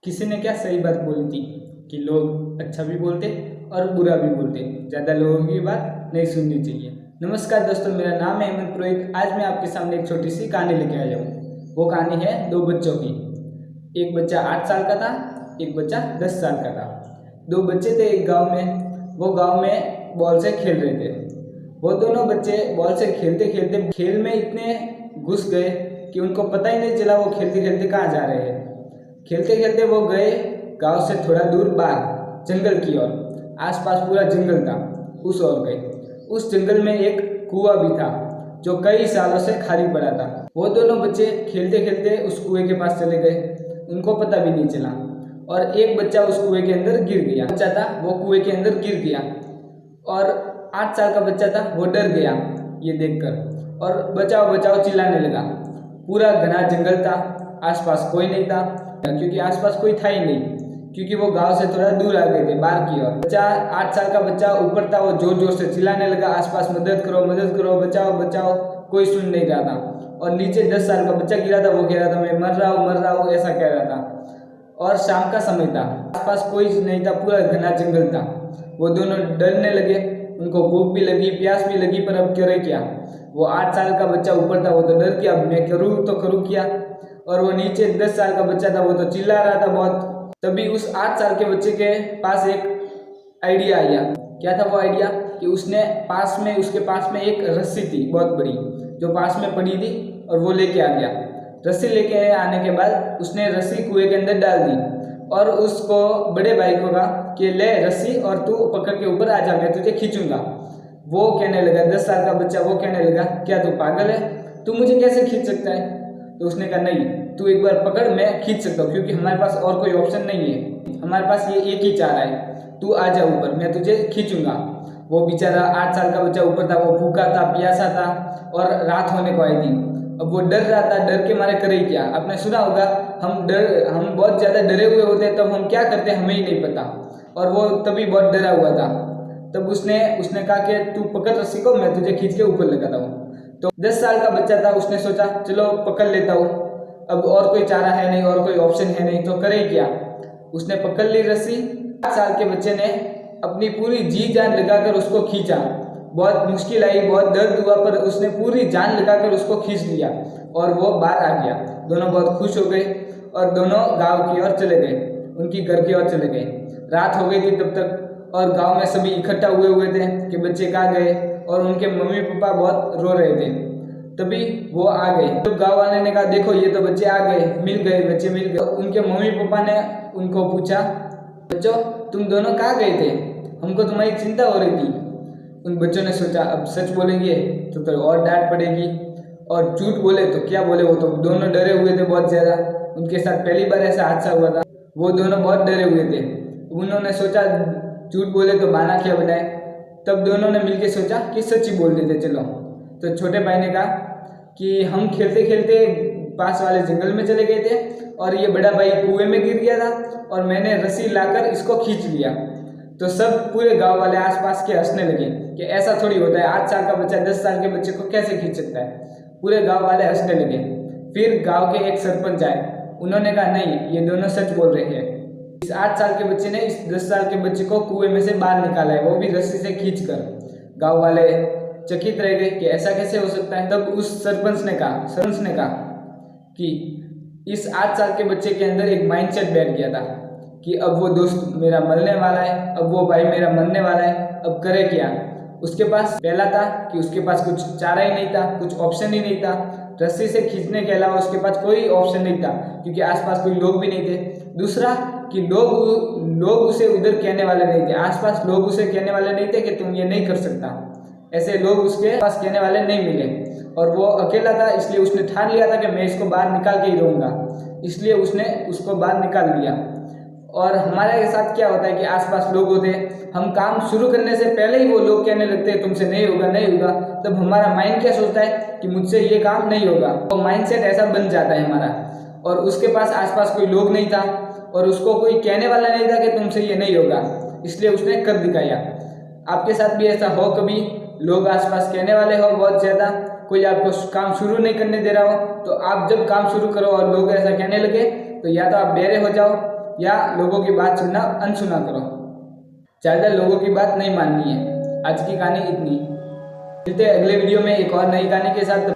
किसी ने क्या सही बात बोली थी कि लोग अच्छा भी बोलते और बुरा भी बोलते। ज़्यादा लोगों की बात नहीं सुननी चाहिए। नमस्कार दोस्तों, मेरा नाम है हेमंत पुरोहित। आज मैं आपके सामने एक छोटी सी कहानी लेके आया हूँ। वो कहानी है दो बच्चों की। एक बच्चा 8 साल का था, एक बच्चा 10 साल का था। दो बच्चे थे एक गाँव में। वो गाँव में बॉल से खेल रहे थे। वो दोनों बच्चे बॉल से खेलते खेलते खेल में इतने घुस गए कि उनको पता ही नहीं चला वो खेलते खेलते कहाँ जा रहे हैं। खेलते खेलते वो गए गांव से थोड़ा दूर बाहर जंगल की ओर। आसपास पूरा जंगल था, उस ओर गए। उस जंगल में एक कुआं भी था जो कई सालों से खाली पड़ा था। वो दोनों बच्चे खेलते खेलते उस कुएं के पास चले गए। उनको पता भी नहीं चला और एक बच्चा उस कुएं के अंदर गिर गया। बच्चा था वो कुएं के अंदर गिर गया और 8 साल का बच्चा था वो डर गया ये देखकर और बचाओ बचाओ चिल्लाने लगा। पूरा घना जंगल था, आसपास कोई नहीं था क्योंकि आसपास कोई था ही नहीं, क्योंकि वो गांव से थोड़ा दूर आ गए थे बाहर की ओर। बच्चा 8 साल का बच्चा ऊपर था, वो जोर जोर से चिल्लाने लगा, आसपास मदद करो बचाओ बचाओ। कोई सुन नहीं रहा था। और नीचे 10 साल का बच्चा गिरा था, वो कह रहा था मैं मर रहा हूँ ऐसा कह रहा था। और शाम का समय था, आसपास कोई नहीं था, पूरा घना जंगल था। वो दोनों डरने लगे, उनको भूख भी लगी प्यास भी लगी, पर अब करे क्या। वो 8 साल का बच्चा ऊपर था, वो तो डर गया, अब मैं करूँ क्या। और वो नीचे 10 साल का बच्चा था, वो तो चिल्ला रहा था बहुत। तभी उस 8 साल के बच्चे के पास एक आइडिया आया। क्या था वो आइडिया कि उसके पास में एक रस्सी थी बहुत बड़ी जो पास में पड़ी थी, और वो लेके आ गया। रस्सी लेके आने के बाद उसने रस्सी कुएं के अंदर डाल दी और उसको बड़े भाई को कहा कि ले रस्सी और तू पकड़ के ऊपर आ जा, मैं तुझे खींचूंगा। वो कहने लगा, 10 साल का बच्चा वो कहने लगा, क्या तू पागल है, तू मुझे कैसे खींच सकता है। तो उसने कहा नहीं, तू एक बार पकड़, मैं खींच सकता हूँ, क्योंकि हमारे पास और कोई ऑप्शन नहीं है, हमारे पास ये एक ही चारा है, तू आ जा ऊपर, मैं तुझे खींचूंगा। वो बेचारा 8 साल का बच्चा ऊपर था, वो भूखा था प्यासा था और रात होने को आई थी। अब वो डर रहा था, डर के मारे करे क्या। आपने सुना होगा हम बहुत ज़्यादा डरे हुए होते हैं तब हम क्या करते हैं हमें ही नहीं पता। और वो तभी बहुत डरा हुआ था। तब उसने कहा कि तू पकड़ रस्सी को, मैं तुझे खींच के ऊपर लगाता हूँ। तो 10 साल का बच्चा था, उसने सोचा चलो पकड़ लेता हूँ, अब और कोई चारा है नहीं और कोई ऑप्शन है नहीं, तो करे क्या। उसने पकड़ ली रस्सी। 8 साल के बच्चे ने अपनी पूरी जी जान लगाकर उसको खींचा। बहुत मुश्किल आई, बहुत दर्द हुआ, पर उसने पूरी जान लगाकर उसको खींच लिया और वो बाहर आ गया। दोनों बहुत खुश हो गए और दोनों गांव की ओर चले गए, उनकी घर की ओर चले गए। रात हो गई थी तब तक, और गांव में सभी इकट्ठा हुए थे कि बच्चे कहाँ गए, और उनके मम्मी पापा बहुत रो रहे थे। तभी वो आ गए। तो गांव वाले ने कहा देखो ये तो बच्चे आ गए, बच्चे मिल गए। उनके मम्मी पापा ने उनको पूछा, बच्चों तुम दोनों कहाँ गए थे, हमको तुम्हारी चिंता हो रही थी। उन बच्चों ने सोचा अब सच बोलेंगे तो और डांट पड़ेगी, और झूठ बोले तो क्या बोले। वो तो दोनों डरे हुए थे बहुत ज़्यादा, उनके साथ पहली बार ऐसा हादसा हुआ था। वो दोनों बहुत डरे हुए थे। उन्होंने सोचा झूठ बोले तो बहाना क्या बनाए। तब दोनों ने मिलकर सोचा कि सच ही बोल देते चलो। तो छोटे भाई ने कहा कि हम खेलते खेलते पास वाले जंगल में चले गए थे और ये बड़ा भाई कुएं में गिर गया था और मैंने रस्सी लाकर इसको खींच लिया। तो सब पूरे गांव वाले आसपास के हंसने लगे कि ऐसा थोड़ी होता है, 8 साल का बच्चा 10 साल के बच्चे को कैसे खींच सकता है। पूरे गांव वाले हंसने लगे। फिर गांव के एक सरपंच आए, उन्होंने कहा नहीं ये दोनों सच बोल रहे हैं। इस 8 साल के बच्चे ने इस 10 साल के बच्चे को कुएं में से बाहर निकाला है, वो भी रस्सी से खींचकर। गांव वाले चकित रह गए कि ऐसा कैसे हो सकता है। तब उस सरपंच ने कहा कि इस 8 साल के बच्चे के अंदर एक माइंडसेट बैठ गया था कि अब वो दोस्त मेरा मरने वाला है, अब वो भाई मेरा मरने वाला है, अब करे क्या। उसके पास पहला था कि उसके पास कुछ चारा ही नहीं था, कुछ ऑप्शन ही नहीं था। रस्सी से खींचने के अलावा उसके पास कोई ऑप्शन नहीं था, क्योंकि आसपास कोई लोग भी नहीं थे। दूसरा कि लोग उसे उधर कहने वाले नहीं थे, आसपास लोग उसे कहने वाले नहीं थे कि तुम ये नहीं कर सकता। ऐसे लोग उसके पास कहने वाले नहीं मिले, और वो अकेला था, इसलिए उसने ठान लिया था कि मैं इसको बाहर निकाल के ही रहूँगा। इसलिए उसने उसको बाहर निकाल लिया। और हमारे साथ क्या होता है कि आसपास लोग होते हैं, हम काम शुरू करने से पहले ही वो लोग कहने लगते हैं तुमसे नहीं होगा। तब हमारा माइंड क्या सोचता है कि मुझसे ये काम नहीं होगा। तो माइंडसेट ऐसा बन जाता है हमारा। और उसके पास आसपास कोई लोग नहीं था और उसको कोई कहने वाला नहीं था कि तुमसे ये नहीं होगा, इसलिए उसने कर दिखाया। आपके साथ भी ऐसा हो, कभी लोग आसपास कहने वाले हो बहुत ज़्यादा, कोई आपको काम शुरू नहीं करने दे रहा हो, तो आप जब काम शुरू करो और लोग ऐसा कहने लगे तो या तो आप बेरे हो जाओ या लोगों की बात सुनना अनसुना करो। ज़्यादा लोगों की बात नहीं माननी है। आज की कहानी इतनी। मिलते हैं अगले वीडियो में एक और नई कहानी के साथ।